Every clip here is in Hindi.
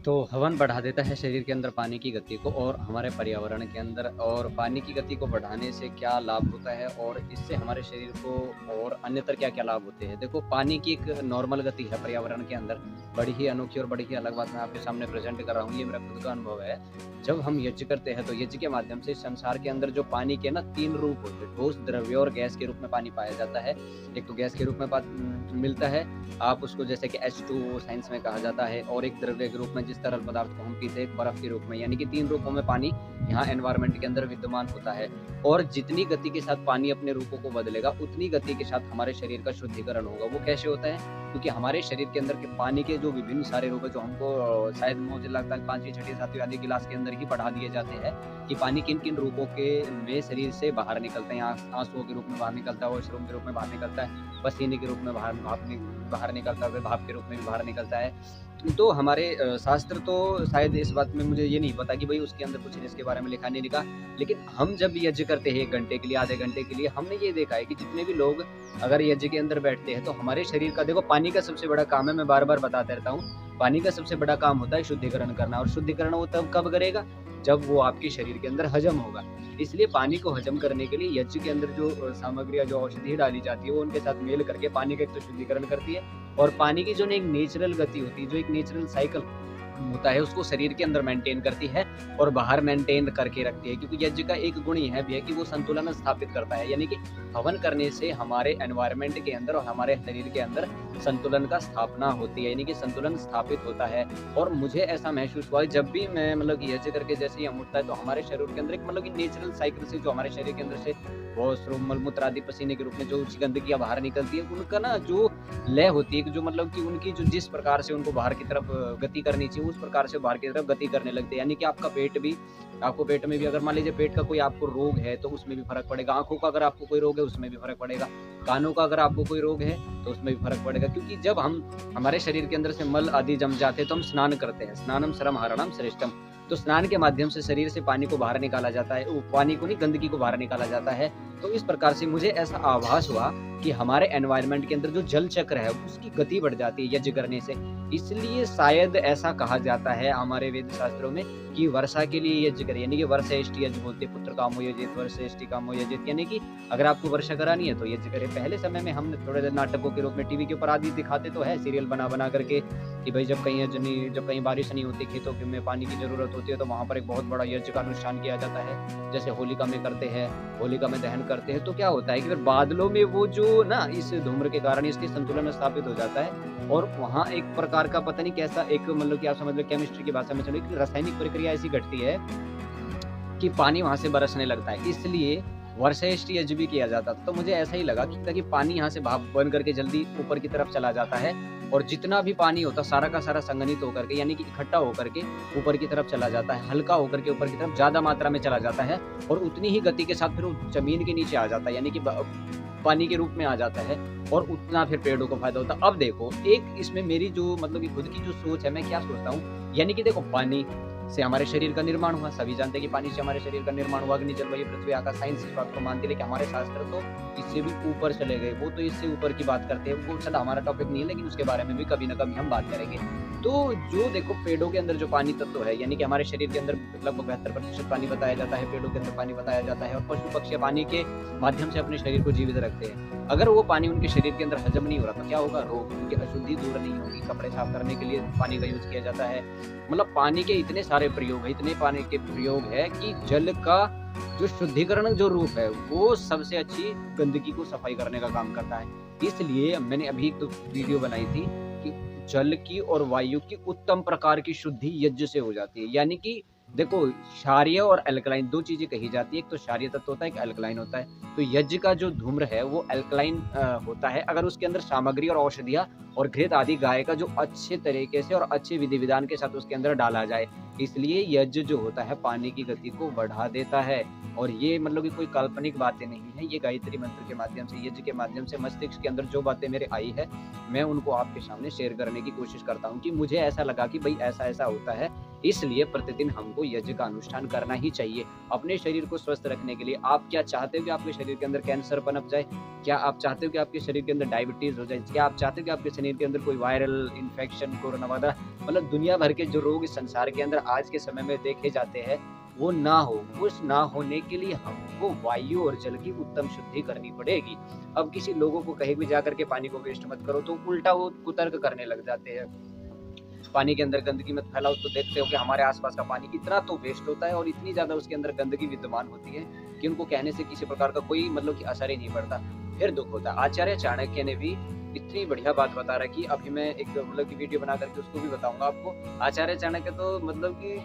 तो हवन बढ़ा देता है शरीर के अंदर पानी की गति को और हमारे पर्यावरण के अंदर। और पानी की गति को बढ़ाने से क्या लाभ होता है और इससे हमारे शरीर को और अन्यतर क्या-क्या लाभ होते हैं? देखो, पानी की एक नॉर्मल गति है पर्यावरण के अंदर, बड़ी ही अनोखी और बड़ी ही अलग बात मैं आपके सामने प्रेज़ेंट कर रहा हूँ, ये मेरा खुद का अनुभव है। जब हम यज्ञ करते हैं तो यज्ञ के माध्यम से संसार के अंदर जो पानी के ना 3 रूप होते हैं, ठोस, द्रव्य और गैस के रूप में पानी पाया जाता है। एक तो गैस के रूप में मिलता है, आप उसको जैसे कि H2O साइंस में कहा जाता है, और एक द्रव्य के रूप में जिस तरल पदार्थ को हम पीते हैं बर्फ के रूप में, यानी कि 3 रूपों में पानी यहाँ एनवायरनमेंट के अंदर विद्यमान होता है। और जितनी गति के साथ पानी अपने रूपों को बदलेगा, उतनी गति के साथ हमारे शरीर का शुद्धिकरण होगा। वो कैसे होता है? क्योंकि हमारे शरीर के अंदर के पानी के जो विभिन्न सारे रूप है, जो हमको शायद मुझे लगता है 5वीं, 6वीं, 7वीं आदि क्लास के अंदर ही पढ़ा दिए जाते हैं कि पानी किन-किन रूपों के में शरीर से बाहर निकलते हैं। आँसुओं के रूप में बाहर निकलता है, वॉशरूम के रूप में बाहर निकलता है, पसीने के रूप में बाहर निकलता है, फिर भाप के रूप में भी बाहर निकलता है। तो हमारे शास्त्र तो शायद इस बात में मुझे ये नहीं पता कि भई उसके अंदर कुछ इसके बारे में लिखा नहीं लिखा। लेकिन हम जब यज्ञ करते हैं 1 घंटे के लिए, आधे घंटे के लिए, हमने ये देखा है कि जितने भी लोग अगर यज्ञ के अंदर बैठते हैं तो हमारे शरीर का, देखो, पानी का सबसे बड़ा काम है, मैं बार-बार बताता रहता हूँ, पानी का सबसे बड़ा काम होता है शुद्धिकरण करना। और शुद्धिकरण वो तब कब करेगा? जब वो आपके शरीर के अंदर हजम होगा। इसलिए पानी को हजम करने के लिए यज्ञ के अंदर जो सामग्री या जो औषधि डाली जाती है, वो उनके साथ मेल करके पानी का एक तो शुद्धिकरण करती है, और पानी की जो एक नेचुरल गति होती है, जो एक नेचुरल साइकिल होता है, उसको शरीर के अंदर मेंटेन करती है और बाहर मेंटेन करके रखती है। क्योंकि यज्ञ का एक गुण ही है भैया कि वो संतुलन स्थापित करता है, यानी कि हवन करने से हमारे एनवायरनमेंट के अंदर और हमारे शरीर के अंदर संतुलन का स्थापना होती है, यानी कि संतुलन स्थापित होता है। और मुझे ऐसा महसूस हुआ जब भी मैं मतलब कि यज्ञ करके जैसे ही हम उठता है तो हमारे शरीर के अंदर एक मतलब कि नेचुरल साइकिल से जो हमारे शरीर के अंदर से वॉशरूम, मलमूत्र आदि पसीने के रूप में जो गंदगियाँ बाहर निकलती है, उनका ना जो लय होती है, कि जो मतलब कि उनकी जो जिस प्रकार से उनको बाहर की तरफ गति करनी चाहिए, उस प्रकार से बाहर की तरफ गति करने लगते हैं। यानी कि आपको पेट में भी अगर मान लीजिए पेट का कोई आपको रोग है तो उसमें भी फ़र्क पड़ेगा। आँखों का अगर आपको कोई रोग है उसमें भी फ़र्क पड़ेगा। कानों का अगर आपको कोई रोग है तो उसमें भी फ़र्क पड़ेगा। क्योंकि जब हमारे शरीर के अंदर से मल आदि जम जाते हैं तो हम स्नान करते हैं। स्नानम स्रमहरणम श्रेष्ठम। तो स्नान के माध्यम से शरीर से पानी को बाहर निकाला जाता है। पानी को नहीं, गंदगी को बाहर निकाला जाता है। तो इस प्रकार से मुझे ऐसा आभास हुआ कि हमारे एनवायरनमेंट के अंदर जो जल चक्र है उसकी गति बढ़ जाती है यज्ञ करने से। इसलिए शायद ऐसा कहा जाता है हमारे वेद शास्त्रों में कि वर्षा के लिए यज्ञ करें, यानी कि वर्षेष्टि यज्ञ बोलते हैं, पुत्र कामो यजेत वर्षेष्टि कामो यजेत, यानी कि अगर आपको वर्षा करानी है तो यज्ञ करें। पहले समय में हम थोड़े नाटकों के रूप में टीवी के ऊपर आदि दिखाते तो है, सीरियल बना करके, कि भाई जब कहीं बारिश नहीं होती, खेतों में पानी की जरूरत होती है, तो वहां पर एक बहुत बड़ा यज्ञ का अनुष्ठान किया जाता है, जैसे होलिका में करते हैं, होलिका में दहन करते हैं। तो क्या होता है कि फिर बादलों में वो जो ना इस धूम्र के कारण इसके संतुलन स्थापित हो जाता है, और वहाँ एक प्रकार का पता नहीं कैसा एक मतलब कि आप समझ लो केमिस्ट्री की भाषा में चलो, एक रासायनिक प्रक्रिया ऐसी घटती है कि पानी वहाँ से बरसने लगता है। इसलिए वर्षेष्टि यज्ञ भी किया जाता था। तो मुझे ऐसा ही लगा कि ताकि पानी यहाँ से भाप बन करके जल्दी ऊपर की तरफ चला जाता है, और जितना भी पानी होता सारा का सारा संघनित होकर के, यानी कि इकट्ठा होकर के ऊपर की तरफ चला जाता है, हल्का होकर के ऊपर की तरफ ज़्यादा मात्रा में चला जाता है, और उतनी ही गति के साथ फिर वो ज़मीन के नीचे आ जाता है, यानी कि पानी के रूप में आ जाता है, और उतना फिर पेड़ों को फ़ायदा होता है। अब देखो, एक इसमें मेरी जो मतलब कि खुद की जो सोच है, मैं क्या सोचता हूँ, यानी कि देखो, पानी से हमारे शरीर का निर्माण हुआ, सभी जानते हैं कि पानी से हमारे शरीर का निर्माण हुआ, अग्नि, जल, वायु, पृथ्वी, आकाश। साइंस इस बात को मानती है, लेकिन हमारे शास्त्र तो इससे भी ऊपर चले गए, वो तो इससे ऊपर की बात करते हैं। वो चला हमारा टॉपिक नहीं है, लेकिन उसके बारे में भी कभी ना कभी हम बात करेंगे। तो जो देखो, पेड़ों के अंदर जो पानी तत्व है, यानी कि हमारे शरीर के अंदर लगभग 72% पानी बताया जाता है, पेड़ों के अंदर पानी बताया जाता है, और पशु पक्षी पानी के माध्यम से अपने शरीर को जीवित रखते हैं। अगर वो पानी उनके शरीर के अंदर हजम नहीं हो रहा तो क्या होगा? रोग, उनकी अशुद्धि दूर नहीं होगी। कपड़े साफ करने के लिए पानी का यूज किया जाता है। मतलब पानी के इतने सारे प्रयोग है, इतने पानी के प्रयोग है कि जल का जो शुद्धिकरण जो रूप है, वो सबसे अच्छी गंदगी को सफाई करने का काम करता है। इसलिए मैंने अभी तो वीडियो बनाई थी कि जल की और वायु की उत्तम प्रकार की शुद्धि यज्ञ से हो जाती है। यानी कि देखो, क्षारीय और एल्कलाइन 2 चीजें कही जाती है। एक तो क्षारीय तत्व होता है, एक एल्कलाइन होता है। तो यज्ञ का जो धूम्र है वो एल्कलाइन होता है, अगर उसके अंदर सामग्री और औषधियाँ और घृत आदि गाय का जो अच्छे तरीके से और अच्छे विधि विधान के साथ उसके अंदर डाला जाए। इसलिए यज्ञ जो होता है पानी की गति को बढ़ा देता है, और ये मतलब कि कोई काल्पनिक बातें नहीं है। ये गायत्री मंत्र के माध्यम से, यज्ञ के माध्यम से मस्तिष्क के अंदर जो बातें मेरे आई है, मैं उनको आपके सामने शेयर करने की कोशिश करता हूँ कि मुझे ऐसा लगा कि भाई ऐसा-ऐसा होता है। इसलिए प्रतिदिन हमको यज्ञ का अनुष्ठान करना ही चाहिए। अपने शरीर को स्वस्थ रखने के लिए आप क्या चाहते हो कि आपके शरीर के अंदर कैंसर पनप जाए? क्या आप चाहते हो कि आपके शरीर के अंदर डायबिटीज़ हो जाए? क्या आप चाहते हो कि आपके शरीर के अंदर कोई वायरल इन्फेक्शन, कोरोना वगैरह मतलब दुनिया भर के जो रोग इस संसार के अंदर आज के समय में देखे जाते हैं, वो ना हो। उस ना होने के लिए हमको वायु और जल की उत्तम शुद्धि करनी पड़ेगी। अब किसी लोगों को कहीं भी जाकर के पानी को वेस्ट मत करो, तो उल्टा वो कुतर्क करने लग जाते हैं। पानी के अंदर गंदगी मत फैलाओ, तो देखते हो कि हमारे आसपास का पानी इतना तो वेस्ट होता है और इतनी ज़्यादा उसके अंदर गंदगी विद्यमान होती है कि उनको कहने से किसी प्रकार का कोई मतलब कि असर ही नहीं पड़ता। फिर दुःख होता है। आचार्य चाणक्य ने भी इतनी बढ़िया बात बता रखी, अभी मैं एक मतलब की वीडियो बना करके उसको भी बताऊँगा आपको। आचार्य चाणक्य तो मतलब कि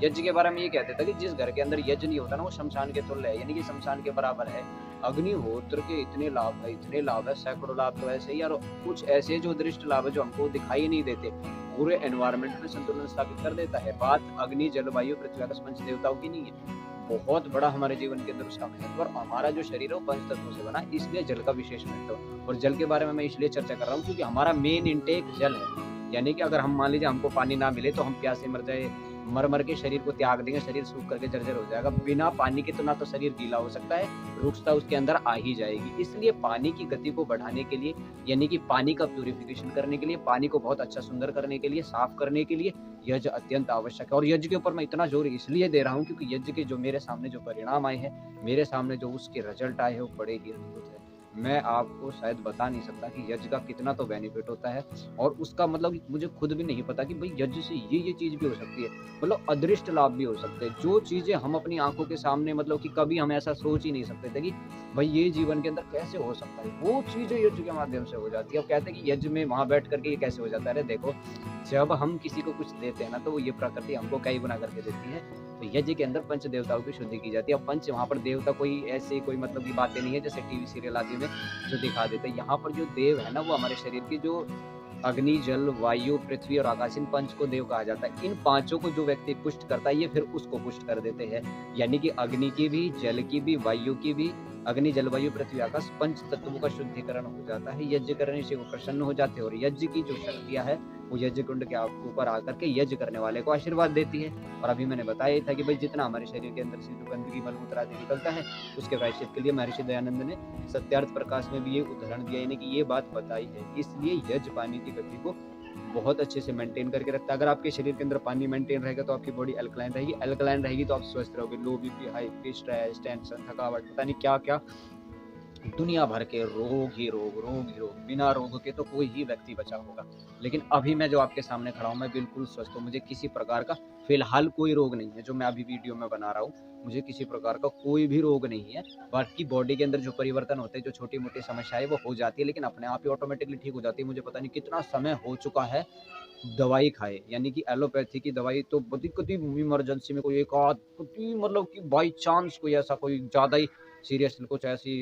यज्ञ के बारे में ये कहते थे कि जिस घर के अंदर यज्ञ नहीं होता ना, वो शमशान के तुल्य है, यानी कि शमशान के बराबर है। अग्निहोत्र के इतने लाभ है, सैकड़ों लाभ तो ऐसे ही, और कुछ ऐसे जो दृष्ट लाभ है जो हमको दिखाई नहीं देते। पूरे एनवायरनमेंट में संतुलन स्थापित कर देता है। बात अग्नि, जल, वायु, पृथ्वी, आकाश पंच देवताओं की नहीं है। बहुत बड़ा हमारे जीवन के अंदर उसका महत्व, और हमारा जो शरीर है वो पंच तत्वों से बना है, इसलिए जल का विशेष महत्व। और जल के बारे में मैं इसलिए चर्चा कर रहा हूँ क्योंकि हमारा मेन इंटेक जल है। यानी कि अगर हम मान लीजिए हमको पानी ना मिले तो हम प्यासे मर जाए, मर के शरीर को त्याग देंगे, शरीर सूख करके जर्जर हो जाएगा। बिना पानी के तो ना तो शरीर गीला हो सकता है, रुक्षता उसके अंदर आ ही जाएगी। इसलिए पानी की गति को बढ़ाने के लिए, यानी कि पानी का प्यूरिफिकेशन करने के लिए, पानी को बहुत अच्छा सुंदर करने के लिए, साफ करने के लिए यज्ञ अत्यंत आवश्यक है। और यज्ञ के ऊपर मैं इतना जोर इसलिए दे रहा हूँ क्योंकि यज्ञ के जो मेरे सामने जो परिणाम आए हैं, मेरे सामने जो उसके रिजल्ट आए हैं, वो बड़े ही अद्भुत है। मैं आपको शायद बता नहीं सकता कि यज्ञ का कितना तो बेनिफिट होता है, और उसका मतलब मुझे खुद भी नहीं पता कि भाई यज्ञ से ये चीज़ भी हो सकती है, मतलब अदृष्ट लाभ भी हो सकते हैं। जो चीज़ें हम अपनी आँखों के सामने मतलब कि कभी हम ऐसा सोच ही नहीं सकते थे कि भाई ये जीवन के अंदर कैसे हो सकता है, वो चीज़ें यज्ञ के माध्यम से हो जाती है। अब कहते हैं कि यज्ञ में वहाँ बैठ करके ये कैसे हो जाता है? अरे देखो, जब हम किसी को कुछ देते हैं ना, तो ये प्रकृति हमको कई गुना करके देती है। तो यज्ञ के अंदर पंच देवताओं की शुद्धि की जाती है। अब पंच वहाँ पर देवता कोई ऐसे कोई मतलब की बातें नहीं है जैसे टीवी सीरियल आदि में जो दिखा देते हैं। यहाँ पर जो देव है ना, वो हमारे शरीर की जो अग्नि, जल, वायु, पृथ्वी और आकाश, इन पंच को देव कहा जाता है। इन पांचों को जो व्यक्ति पुष्ट करता है, ये फिर उसको पुष्ट कर देते हैं। यानी कि अग्नि की भी, जल की भी, वायु की भी, अग्नि, जल, वायु, पृथ्वी, आकाश, पंच तत्वों का शुद्धिकरण हो जाता है। यज्ञ करने से वो प्रसन्न हो जाते हैं, और यज्ञ की जो शक्तियां है वो यज्ञ कुंड के ऊपर आकर के यज्ञ करने वाले को आशीर्वाद देती है। और अभी मैंने बताया था कि भाई जितना हमारे शरीर के अंदर से जो गंदगी, मलमूत्र आदि निकलता है, उसके प्रायश्चित के लिए महर्षि दयानंद ने सत्यार्थ प्रकाश में भी ये उदाहरण दिया, यानी कि ये बात बताई है। इसलिए यज्ञ पानी की गति को बहुत अच्छे से मेंटेन करके रखता है। अगर आपके शरीर के अंदर पानी मेंटेन रहेगा तो आपकी बॉडी अल्कलाइन रहेगी, अल्कलाइन रहेगी तो आप स्वस्थ रहोगे। लो BP, high BP, stress, tension, थकावट, पता नहीं क्या क्या दुनिया भर के रोग ही रोग, बिना रोग के तो कोई ही व्यक्ति बचा होगा। लेकिन अभी मैं जो आपके सामने खड़ा हूँ, मैं बिल्कुल स्वस्थ हूँ। मुझे किसी प्रकार का फिलहाल कोई रोग नहीं है। जो मैं अभी वीडियो में बना रहा हूँ, मुझे किसी प्रकार का कोई भी रोग नहीं है। बाकी बॉडी के अंदर जो परिवर्तन होते हैं, जो छोटी मोटी समस्याएं वो हो जाती है, लेकिन अपने आप ही ऑटोमेटिकली ठीक हो जाती है। मुझे पता नहीं कितना समय हो चुका है दवाई खाए, यानी कि एलोपैथी की दवाई तो कभी इमरजेंसी में कोई एक आध कभी मतलब कि बाई चांस कोई ऐसा कोई ज़्यादा ही सीरियस कुछ ऐसी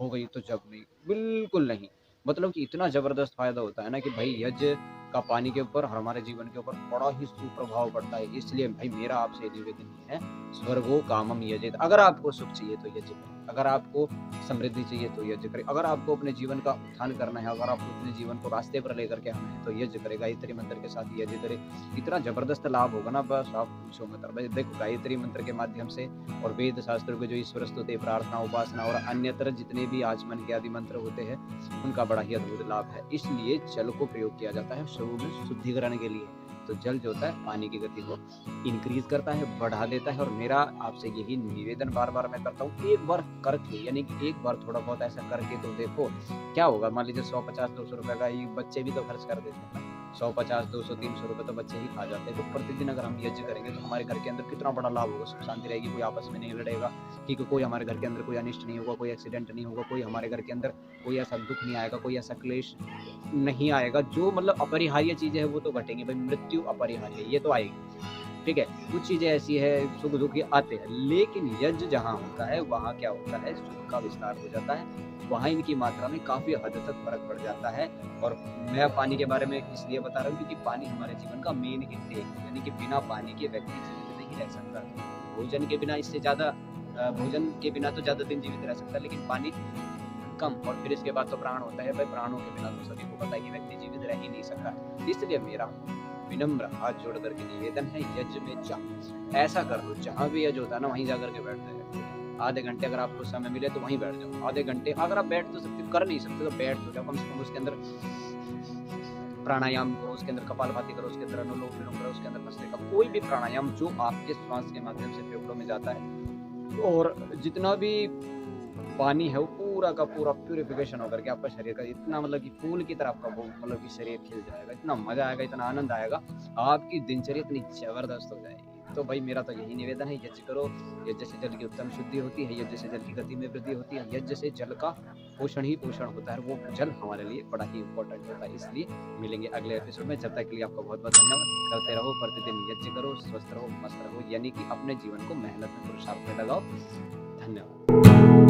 हो गई तो जब नहीं, बिल्कुल नहीं। मतलब कि इतना ज़बरदस्त फ़ायदा होता है ना कि भाई यज्ञ का पानी के ऊपर और हमारे जीवन के ऊपर बड़ा ही सुप्रभाव पड़ता है। इसलिए भाई मेरा आपसे निवेदन है, स्वर्गो कामम यजेत। अगर आपको सुख चाहिए तो यज्ञ करें, अगर आपको समृद्धि चाहिए तो यज्ञ करें, अगर आपको अपने जीवन का उत्थान करना है, अगर आपको अपने जीवन को रास्ते पर लेकर के आना है तो यज्ञ करें। गायत्री मंत्र के साथ यज्ञ करें, इतना जबरदस्त लाभ होगा ना, बस आप पूछो मत। भाई देखो, गायत्री मंत्र के माध्यम से और वेद शास्त्रों के जो ईश्वर स्तुति, प्रार्थना, उपासना और अन्यतर जितने भी आचमन के आदि मंत्र होते हैं, उनका बड़ा ही अद्भुत लाभ है। इसलिए जल को प्रयोग किया जाता है शुरू में शुद्धिकरण के लिए। तो जल जो होता है पानी की गति को इंक्रीज करता है, बढ़ा देता है। और मेरा आपसे यही निवेदन बार बार मैं करता हूँ, एक बार करके, यानी कि एक बार थोड़ा बहुत ऐसा करके तो देखो क्या होगा। मान लीजिए 150-200 रुपए का, ये बच्चे भी तो खर्च कर देते हैं ना, 150-200-300 रुपए तो बच्चे ही खा जाते हैं। तो प्रतिदिन अगर हम यज्ञ करेंगे तो हमारे घर के अंदर कितना बड़ा लाभ होगा, सुख शांति रहेगी, कोई आपस में नहीं लड़ेगा, कि कोई हमारे घर के अंदर कोई अनिष्ट नहीं होगा, कोई एक्सीडेंट नहीं होगा, कोई हमारे घर के अंदर कोई ऐसा दुख नहीं आएगा, कोई ऐसा क्लेश नहीं आएगा। जो मतलब अपरिहार्य चीजें है वो तो घटेंगी, भाई मृत्यु अपरिहार्य है, ये तो आएगी, ठीक है। कुछ चीजें ऐसी है, सुख दुख ये आते हैं, लेकिन यज्ञ जहाँ होता है वहाँ क्या होता है, सुख का विस्तार हो जाता है, वहाँ इनकी मात्रा में काफी हद तक फर्क पड़ जाता है। और मैं पानी के बारे में इसलिए बता रहा हूँ क्योंकि पानी हमारे जीवन का मेन इंटेक है, यानी कि बिना पानी के व्यक्ति जीवित नहीं रह सकता। भोजन के बिना इससे ज्यादा भोजन के बिना तो ज्यादा दिन जीवित रह सकता है, लेकिन पानी कम। और फिर इसके बाद तो प्राण होता है, भाई प्राणों के बिना तो सभी को पता है कि व्यक्ति जीवित रह ही नहीं सकता। इसलिए मेरा विनम्र हाथ जोड़ करके निवेदन है, यज्ञ में जा ऐसा कर लो, जहाँ भी यज्ञ होता है ना वहीं जा करके बैठ जाए। आधे घंटे अगर आपको समय मिले तो वहीं बैठ जाओ, आधे घंटे अगर आप बैठ तो सकते, कर नहीं सकते तो बैठ तो जाओ, कम से कम उसके अंदर प्राणायाम करो, उसके अंदर कपालभाति करो, उसके अंदर अनुलोम विलोम करो, उसके अंदर भस्त्रिका, कोई भी प्राणायाम जो आपके श्वास के माध्यम से फेफड़ों में जाता है, और जितना भी पानी है वो पूरा का पूरा प्यूरिफिकेशन होकर के आपका शरीर का इतना मतलब कि फूल की तरह आपका वो मतलब कि शरीर खिल जाएगा, इतना मजा आएगा, इतना आनंद आएगा, आपकी दिनचर्या इतनी जबरदस्त हो जाएगी। तो भाई मेरा तो यही निवेदन है, यज्ञ करो, यज्ञ से जल की उत्तम शुद्धि होती है, यज्ञ से जल की गति में वृद्धि होती है, यज्ञ से जल का पोषण ही पोषण होता है, वो जल हमारे लिए बड़ा ही इंपॉर्टेंट होता है। इसलिए मिलेंगे अगले एपिसोड में, जब तक के लिए आपका बहुत बहुत धन्यवाद। करते रहो, प्रतिदिन यज्ञ करो, स्वस्थ रहो, मस्त रहो, यानी कि अपने जीवन को मेहनत में पुरुषार्थ में लगाओ। धन्यवाद।